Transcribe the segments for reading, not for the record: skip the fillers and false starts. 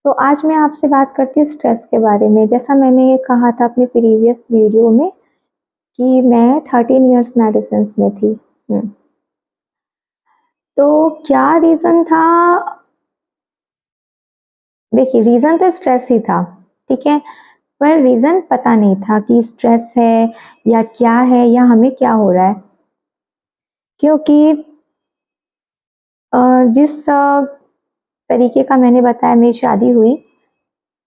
तो आज मैं आपसे बात करती हूँ स्ट्रेस के बारे में। जैसा मैंने कहा था अपने प्रीवियस वीडियो में कि मैं 13 इयर्स मेडिसिन्स में थी। तो क्या रीज़न था? देखिए, रीज़न तो स्ट्रेस ही था, ठीक है? पर रीज़न पता नहीं था कि स्ट्रेस है या क्या है या हमें क्या हो रहा है। क्योंकि जिस तरीके का मैंने बताया, मेरी शादी हुई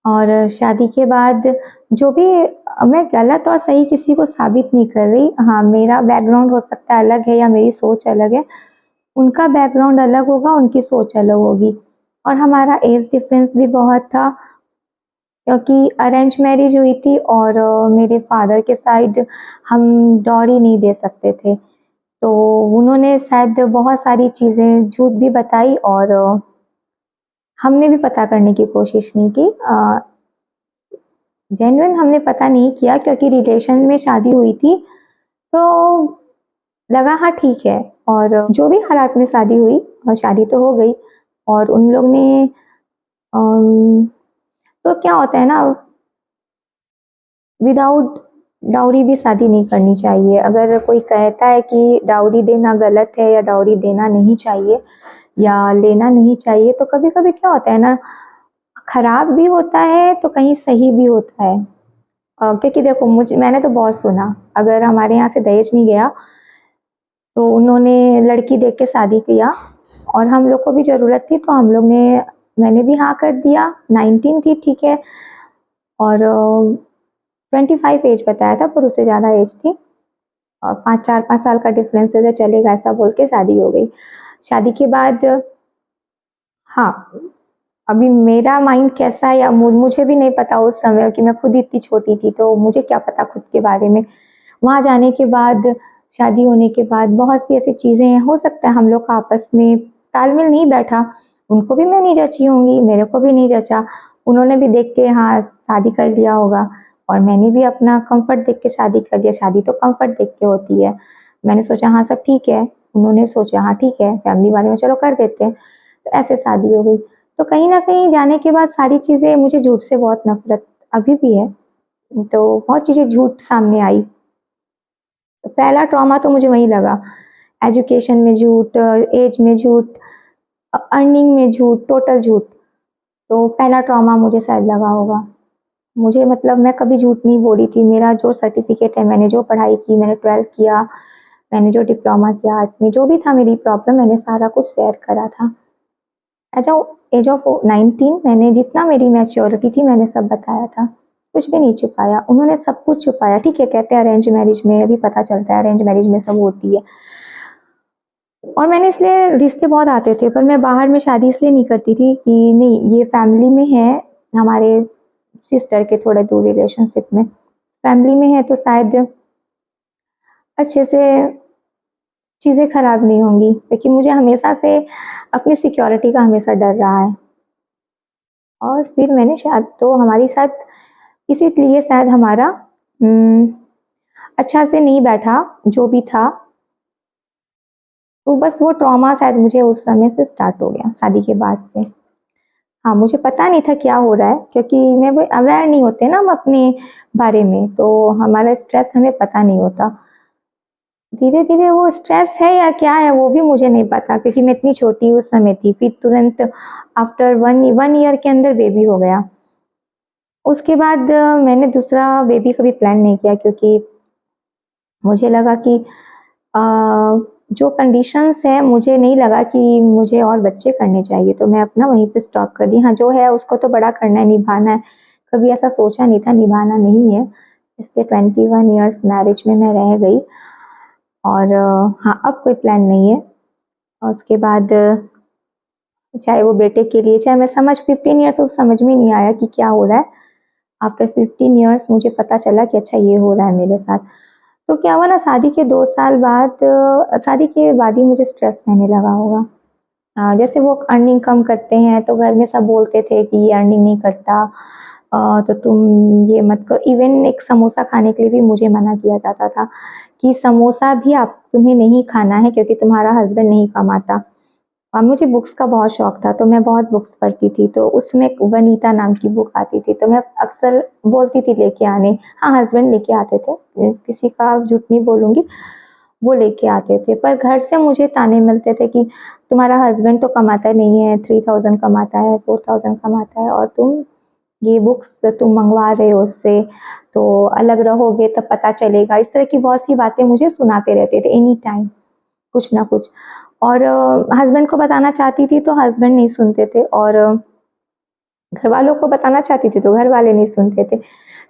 और शादी के बाद जो भी मैं गलत और सही किसी को साबित नहीं कर रही। हाँ, मेरा बैकग्राउंड हो सकता है अलग है या मेरी सोच अलग है, उनका बैकग्राउंड अलग होगा, उनकी सोच अलग होगी और हमारा एज डिफरेंस भी बहुत था क्योंकि अरेंज मैरिज हुई थी और मेरे फादर के साइड हम डॉरी नहीं दे सकते थे। तो उन्होंने शायद बहुत सारी चीज़ें झूठ भी बताई और हमने भी पता करने की कोशिश नहीं की। जेन्युइन हमने पता नहीं किया क्योंकि रिलेशन में शादी हुई थी, तो लगा हाँ ठीक है। और जो भी हालात में शादी हुई और शादी तो हो गई और उन लोग ने तो क्या होता है ना, विदाउट डाउरी भी शादी नहीं करनी चाहिए। अगर कोई कहता है कि डाउरी देना गलत है या डाउरी देना नहीं चाहिए या लेना नहीं चाहिए, तो कभी-कभी क्या होता है ना, खराब भी होता है तो कहीं सही भी होता है। क्योंकि देखो, मैंने तो बहुत सुना, अगर हमारे यहाँ से दहेज नहीं गया तो उन्होंने लड़की देख के शादी किया और हम लोग को भी ज़रूरत थी तो हम लोग ने मैंने भी हाँ कर दिया। 19 थी, ठीक है। और 25 एज बताया था पर उससे ज़्यादा एज थी और 4-5 साल का डिफरेंस है, चलेगा ऐसा बोल के शादी हो गई। शादी के बाद हाँ, अभी मेरा माइंड कैसा है या मुझे भी नहीं पता उस समय, कि मैं खुद इतनी छोटी थी तो मुझे क्या पता खुद के बारे में। वहाँ जाने के बाद, शादी होने के बाद बहुत सी ऐसी चीज़ें, हो सकता है हम लोग का आपस में तालमेल नहीं बैठा। उनको भी मैं नहीं जची होंगी, मेरे को भी नहीं जचा। उन्होंने भी देख के हाँ शादी कर लिया होगा और मैंने भी अपना कंफर्ट देख के शादी कर लिया। शादी तो कंफर्ट देख के होती है। मैंने सोचा हाँ सब ठीक है, उन्होंने सोचा हाँ ठीक है, फैमिली वाले में चलो कर देते हैं, तो ऐसे शादी हो गई। तो कहीं न कहीं जाने के बाद सारी चीज़ें, मुझे झूठ से बहुत नफ़रत अभी भी है, तो बहुत चीज़ें झूठ सामने आई। पहला ट्रॉमा तो मुझे वही लगा, एजुकेशन में झूठ, एज में झूठ, अर्निंग में झूठ, टोटल झूठ। तो पहला ट्रॉमा मुझे शायद लगा होगा। मुझे मतलब मैं कभी झूठ नहीं बोली थी। मेरा जो सर्टिफिकेट है, मैंने जो पढ़ाई की, मैंने 12th किया, मैंने जो डिप्लोमा किया आर्ट में, जो भी था मेरी प्रॉब्लम, मैंने सारा कुछ शेयर करा था। एज ऑफ 19 मैंने जितना मेरी मैच्योरिटी थी मैंने सब बताया था, कुछ भी नहीं छुपाया। उन्होंने सब कुछ छुपाया। ठीक है, कहते हैं अरेंज मैरिज में अभी पता चलता है, अरेंज मैरिज में सब होती है। और मैंने इसलिए, रिश्ते बहुत आते थे पर मैं बाहर में शादी इसलिए नहीं करती थी कि नहीं ये फैमिली में है, हमारे सिस्टर के थोड़े दूर रिलेशनशिप में, फैमिली में है तो शायद अच्छे से चीज़ें खराब नहीं होंगी, क्योंकि मुझे हमेशा से अपनी सिक्योरिटी का हमेशा डर रहा है। और फिर मैंने शायद, तो हमारी शायद इसीलिए शायद हमारा अच्छा से नहीं बैठा जो भी था। तो बस वो ट्रॉमा शायद मुझे उस समय से स्टार्ट हो गया, शादी के बाद से। हाँ, मुझे पता नहीं था क्या हो रहा है क्योंकि मैं वो अवेयर नहीं होते ना हम अपने बारे में, तो हमारा स्ट्रेस हमें पता नहीं होता। धीरे-धीरे वो स्ट्रेस है या क्या है वो भी मुझे नहीं पता क्योंकि मैं इतनी छोटी उस समय थी। फिर तुरंत आफ्टर 1 ईयर के अंदर बेबी हो गया। उसके बाद मैंने दूसरा बेबी का भी प्लान नहीं किया क्योंकि मुझे लगा कि अ, जो कंडीशंस है, मुझे नहीं लगा कि मुझे और बच्चे करने चाहिए, तो मैं अपना वहीं पे स्टॉप कर दी। हाँ, जो है उसको तो बड़ा करना है, निभाना है। कभी ऐसा सोचा नहीं था, निभाना नहीं है। इसलिए 21 इयर्स मैरिज में मैं रह गई और हाँ, अब कोई प्लान नहीं है। और उसके बाद चाहे वो बेटे के लिए, चाहे मैं समझ 15 ईयर्स तो समझ में नहीं आया कि क्या हो रहा है। आफ्टर 15 ईयर्स मुझे पता चला कि अच्छा ये हो रहा है मेरे साथ। तो क्या हुआ ना, शादी के 2 साल बाद, शादी के बाद ही मुझे स्ट्रेस रहने लगा होगा। जैसे वो अर्निंग कम करते हैं तो घर में सब बोलते थे कि ये अर्निंग नहीं करता, तो तुम ये मत करो। इवन एक समोसा खाने के लिए भी मुझे मना किया जाता था कि समोसा भी आप तुम्हें नहीं खाना है क्योंकि तुम्हारा हस्बैंड नहीं कमाता। मुझे बुक्स का बहुत शौक था, तो मैं बहुत बुक्स पढ़ती थी, तो उसमें एक वनीता नाम की बुक आती थी, तो मैं अक्सर बोलती थी लेके आने। हाँ, हस्बैंड लेके आते थे, किसी का झूठ नहीं बोलूँगी, वो लेके आते थे। पर घर से मुझे ताने मिलते थे कि तुम्हारा हस्बैंड तो कमाता नहीं है, 3000 कमाता है, 4000 कमाता है, और तुम ये बुक्स तुम मंगवा रहे हो उससे, तो अलग रहोगे तब पता चलेगा। इस तरह की बहुत सी बातें मुझे सुनाते रहते थे एनी टाइम, कुछ ना कुछ। और हस्बैंड को बताना चाहती थी तो हस्बैंड नहीं सुनते थे, और घर वालों को बताना चाहती थी तो घर वाले नहीं सुनते थे।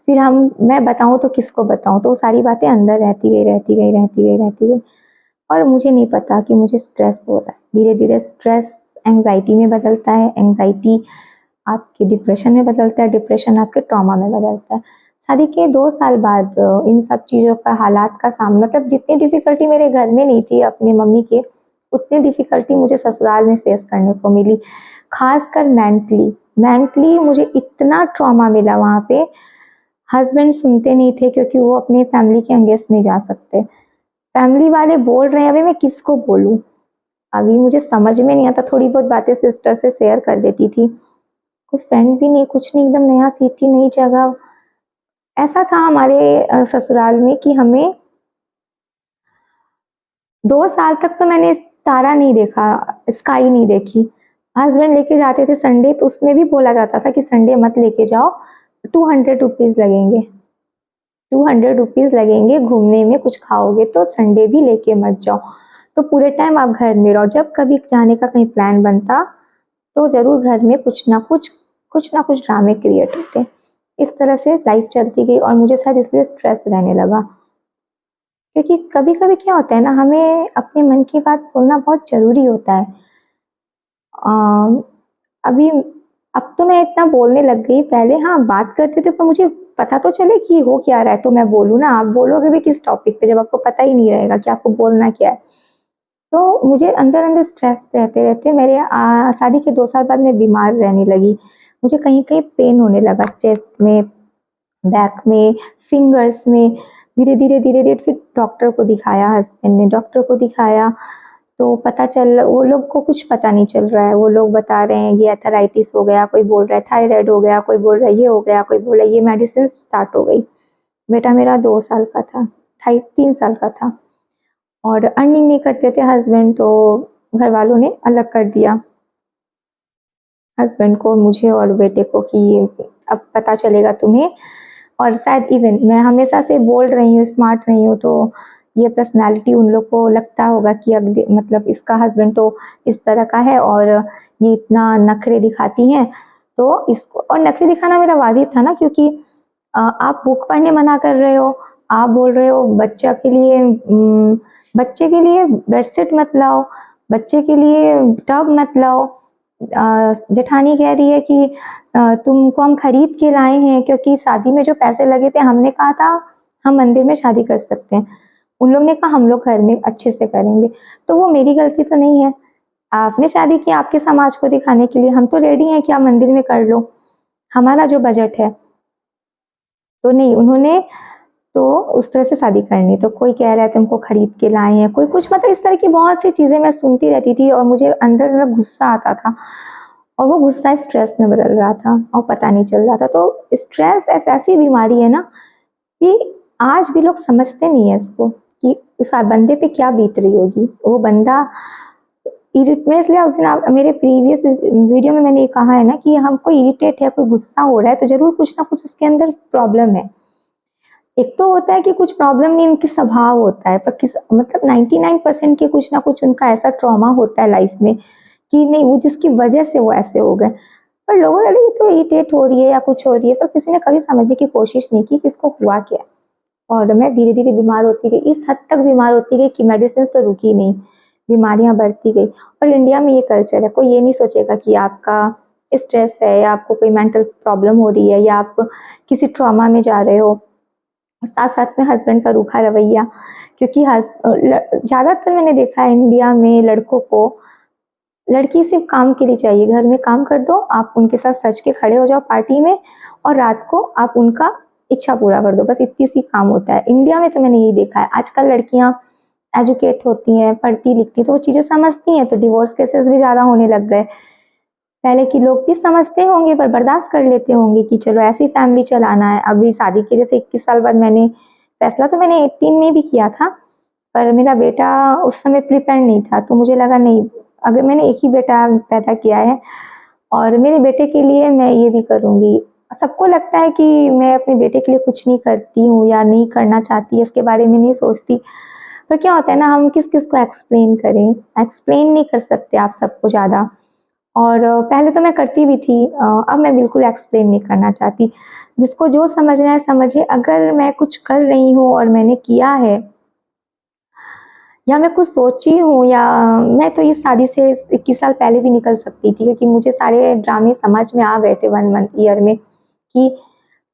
फिर मैं बताऊँ तो किसको बताऊँ, तो वो सारी बातें अंदर रहती गई, रहती गई, रहती गई, रहती गई, और मुझे नहीं पता कि मुझे स्ट्रेस हो रहा है। धीरे-धीरे स्ट्रेस एंग्ज़ायटी में बदलता है, एंग्ज़ायटी आपके डिप्रेशन में बदलता है, डिप्रेशन आपके ट्रॉमा में बदलता है। शादी के 2 साल बाद इन सब चीज़ों का हालात का सामना, मतलब जितनी डिफ़िकल्टी मेरे घर में नहीं थी अपनी मम्मी के, उतनी डिफ़िकल्टी मुझे ससुराल में फ़ेस करने को मिली। ख़ासकर मेंटली, मेंटली मुझे इतना ट्रॉमा मिला वहाँ पे। हस्बैंड सुनते नहीं थे क्योंकि वो अपने फैमिली के अगेंस्ट नहीं जा सकते। फैमिली वाले बोल रहे हैं, अभी मैं किसको बोलूँ? अभी मुझे समझ में नहीं आता, थोड़ी बहुत बातें सिस्टर से शेयर कर देती थी। कोई फ्रेंड भी नहीं, कुछ नहीं, एकदम नया सिटी, नई जगह। ऐसा था हमारे ससुराल में कि हमें 2 साल तक तो मैंने तारा नहीं देखा, स्काई नहीं देखी। हस्बैंड लेके जाते थे संडे, तो उसमें भी बोला जाता था कि संडे मत लेके जाओ, 200 रुपीज़ लगेंगे। 200 रुपीज़ लगेंगे, घूमने में कुछ खाओगे तो संडे भी लेके मत जाओ। तो पूरे टाइम आप घर में रहो, जब कभी जाने का कहीं प्लान बनता तो ज़रूर घर में कुछ ना कुछ ड्रामे क्रिएट होते। इस तरह से लाइफ चलती गई, और मुझे शायद इसलिए स्ट्रेस रहने लगा। क्योंकि कभी-कभी क्या होता है ना, हमें अपने मन की बात बोलना बहुत ज़रूरी होता है। अ, अभी अब तो मैं इतना बोलने लग गई, पहले हाँ, बात करते थे पर मुझे पता तो चले कि हो क्या रहा है तो मैं बोलूँ ना। आप बोलोगे भी किस टॉपिक पे जब आपको पता ही नहीं रहेगा कि आपको बोलना क्या है। तो मुझे अंदर-अंदर स्ट्रेस रहते-रहते मेरे शादी के 2 साल बाद मैं बीमार रहने लगी। मुझे कहीं-कहीं पेन होने लगा, चेस्ट में, बैक में, फिंगर्स में। धीरे-धीरे फिर डॉक्टर को दिखाया, हस्बैंड ने डॉक्टर को दिखाया, तो पता चल वो लोग को कुछ पता नहीं चल रहा है। वो लोग बता रहे हैं ये अर्थराइटिस हो गया, कोई बोल रहा है थायराइड हो गया, कोई बोल रहा है ये हो गया, कोई बोल रहा है ये मेडिसिन स्टार्ट हो गई। बेटा मेरा 2 साल का था, ढाई 3 साल का था, और अर्निंग नहीं करते थे हस्बैंड, तो घर वालों ने अलग कर दिया हस्बैंड को, मुझे और बेटे को कि अब पता चलेगा तुम्हें। और शायद इवन मैं हमेशा से बोल रही हूँ, स्मार्ट रही हूँ, तो ये पर्सनैलिटी उन लोग को लगता होगा कि अब मतलब इसका हस्बैंड तो इस तरह का है और ये इतना नखरे दिखाती हैं। तो इसको, और नखरे दिखाना मेरा वाजिब था ना, क्योंकि आप बुक पढ़ने मना कर रहे हो, आप बोल रहे हो बच्चे के लिए बेडशीट मत लाओ, बच्चे के लिए टब मत लाओ। जेठानी कह रही है कि तुमको हम खरीद के लाए हैं, क्योंकि शादी में जो पैसे लगे थे हमने कहा था हम मंदिर में शादी कर सकते हैं, उन लोग ने कहा हम लोग घर में अच्छे से करेंगे। तो वो मेरी गलती तो नहीं है, आपने शादी की आपके समाज को दिखाने के लिए, हम तो रेडी हैं कि आप मंदिर में कर लो, हमारा जो बजट है। तो नहीं, उन्होंने तो उस तरह से शादी करनी। तो कोई कह रहा है तुमको खरीद के लाए हैं, कोई कुछ, मतलब इस तरह की बहुत सी चीज़ें मैं सुनती रहती थी, और मुझे अंदर से गुस्सा आता था, और वो गुस्सा स्ट्रेस में बदल रहा था और पता नहीं चल रहा था। तो स्ट्रेस ऐसी बीमारी है ना कि आज भी लोग समझते नहीं है इसको, कि उस बंदे पे क्या बीत रही होगी। वो बंदा मैं इसलिए उस दिन मेरे प्रीवियस वीडियो में मैंने ये कहा है ना कि हमको इरिटेट है, कोई गुस्सा हो रहा है तो ज़रूर कुछ ना कुछ उसके अंदर प्रॉब्लम है। एक तो होता है कि कुछ प्रॉब्लम नहीं, उनकी स्वभाव होता है, पर किस मतलब 99% के कुछ ना कुछ उनका ऐसा ट्रॉमा होता है लाइफ में कि नहीं, वो जिसकी वजह से वो ऐसे हो गए। पर लोगों ने ये तो इरिटेट हो रही है या कुछ हो रही है, पर किसी ने कभी समझने की कोशिश नहीं की कि इसको हुआ क्या है। और मैं धीरे-धीरे बीमार होती गई, इस हद तक बीमार होती गई कि मेडिसिन तो रुकी नहीं, बीमारियाँ बढ़ती गई। और इंडिया में ये कल्चर है, कोई ये नहीं सोचेगा कि आपका स्ट्रेस है या आपको कोई मेंटल प्रॉब्लम हो रही है या आप किसी ट्रॉमा में जा रहे हो। साथ-साथ में हस्बैंड का रूखा रवैया, क्योंकि ज़्यादातर मैंने देखा है इंडिया में लड़कों को, लड़की सिर्फ काम के लिए चाहिए, घर में काम कर दो, आप उनके साथ सज के खड़े हो जाओ पार्टी में, और रात को आप उनका इच्छा पूरा कर दो, बस इतनी सी काम होता है। इंडिया में तो मैंने यही देखा है। आजकल लड़कियाँ एजुकेट होती हैं, पढ़ती लिखती, तो वो चीज़ें समझती हैं, तो डिवोर्स केसेस भी ज़्यादा होने लग गए। पहले के लोग भी समझते होंगे पर बर्दाश्त कर लेते होंगे कि चलो ऐसी फैमिली चलाना है। अभी शादी के जैसे 21 साल बाद मैंने फैसला तो मैंने 18 में भी किया था, पर मेरा बेटा उस समय प्रिपेयर नहीं था, तो मुझे लगा नहीं, अगर मैंने एक ही बेटा पैदा किया है और मेरे बेटे के लिए मैं ये भी करूँगी। सबको लगता है कि मैं अपने बेटे के लिए कुछ नहीं करती हूँ या नहीं करना चाहती, इसके बारे में नहीं सोचती। पर क्या होता है ना, हम किस-किस को एक्सप्लेन करें? एक्सप्लेन नहीं कर सकते आप सबको ज़्यादा। और पहले तो मैं करती भी थी, अब मैं बिल्कुल एक्सप्लेन नहीं करना चाहती। जिसको जो समझना है समझे, अगर मैं कुछ कर रही हूँ और मैंने किया है या मैं कुछ सोची हूँ, या मैं तो इस शादी से 21 साल पहले भी निकल सकती थी, क्योंकि मुझे सारे ड्रामे समझ में आ गए थे 1 मंथ ईयर में कि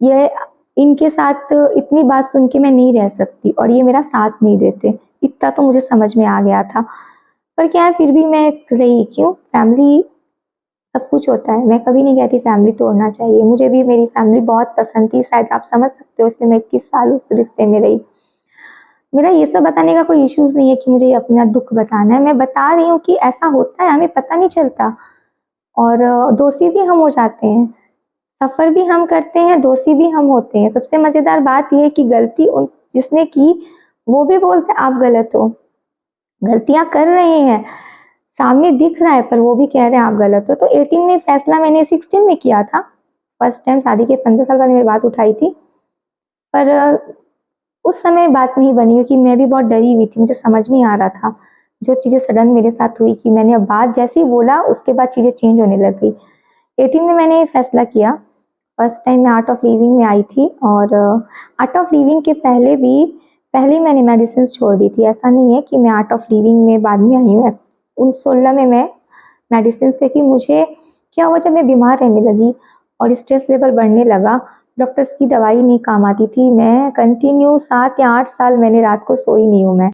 ये इनके साथ इतनी बात सुन के मैं नहीं रह सकती और ये मेरा साथ नहीं देते, इतना तो मुझे समझ में आ गया था। पर क्या है, फिर भी मैं रही, क्यों? फैमिली सब कुछ होता है, मैं कभी नहीं कहती फैमिली तोड़ना चाहिए, मुझे भी मेरी फैमिली बहुत पसंद थी, शायद आप समझ सकते हो, इसलिए मैं 21 साल उस रिश्ते में रही। मेरा ये सब बताने का कोई इश्यूज़ नहीं है कि मुझे अपना दुःख बताना है, मैं बता रही हूँ कि ऐसा होता है, हमें पता नहीं चलता और दोषी भी हम हो जाते हैं, सफ़र भी हम करते हैं, दोषी भी हम होते हैं। सबसे मज़ेदार बात ये है कि गलती उन जिसने की, वो भी बोलते हैं आप गलत हो, गलतियाँ कर रहे हैं, सामने दिख रहा है, पर वो भी कह रहे हैं आप गलत हो। तो 18 में फैसला मैंने 16 में किया था, फर्स्ट टाइम शादी के 15 साल बाद मैंने बात उठाई थी, पर उस समय बात नहीं बनी क्योंकि मैं भी बहुत डरी हुई थी, मुझे समझ नहीं आ रहा था। जो चीज़ें सडन मेरे साथ हुई कि मैंने अब बात जैसे ही बोला उसके बाद चीज़ें चेंज होने लग गई। 18 में मैंने फैसला किया, फर्स्ट टाइम मैं आर्ट ऑफ लिविंग में आई थी और आर्ट ऑफ लिविंग के पहले ही मैंने मेडिसिन्स छोड़ दी थी। ऐसा नहीं है कि मैं आर्ट ऑफ लिविंग में बाद में आई हूँ। उन 16 में मैं मेडिसिन्स, क्योंकि मुझे क्या हुआ जब मैं बीमार रहने लगी और स्ट्रेस लेवल बढ़ने लगा, डॉक्टर्स की दवाई नहीं काम आती थी। मैं कंटिन्यू 7 या 8 साल मैंने रात को सोई नहीं हूँ मैं।